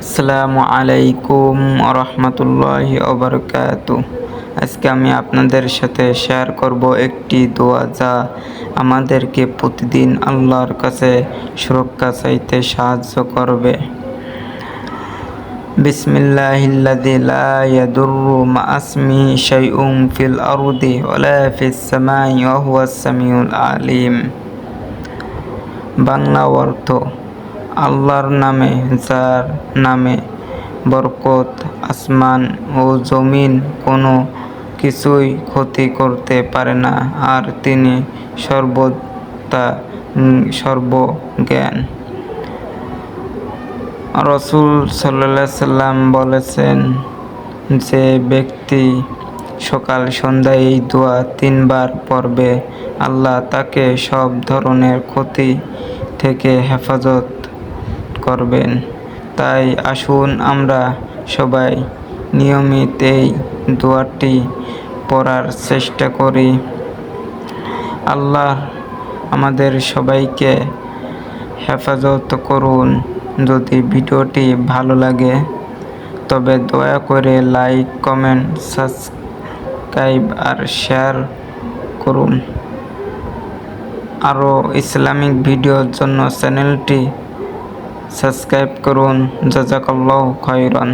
আসসালামু আলাইকুম রহমতুল্লাহি ওবারাকাতুহ। আজকে আমি আপনাদের সাথে শেয়ার করব একটি দোয়া যা আমাদেরকে প্রতিদিন আল্লাহর কাছে সুরক্ষা চাইতে সাহায্য করবে। বিসমিল্লাহিল্লাযী লা ইয়াদুররু মা'আসমিহি শাইউন ফিল আরদি ওয়ালা ফিস সামাই ওয়া হুয়াস সামিউল আলিম। বাংলা অর্থ: আল্লাহর নামে, যার নামে বরকত। আসমান ও জমিন কোনো কিছুই ক্ষতি করতে পারে না, আর তিনি সর্বদা সর্বজ্ঞান। রাসূল সাল্লাল্লাহু আলাইহি সাল্লাম বলেছেন, যে ব্যক্তি সকাল সন্ধ্যায় এই দোয়া 3 বার পড়বে, আল্লাহ তাকে সব ধরনের ক্ষতি থেকে হেফাজত করবেন। তাই আসুন আমরা সবাই নিয়মিত এই দোয়াটি পড়ার চেষ্টা করি। আল্লাহ আমাদের সবাইকে হেফাজত করুন। যদি ভিডিওটি ভালো লাগে তবে দয়া করে লাইক, কমেন্ট, সাবস্ক্রাইব আর শেয়ার করুন। আরও ইসলামিক ভিডিওর জন্য চ্যানেলটি সাবস্ক্রাইব করুন। জাযাকাল্লাহু খাইরান।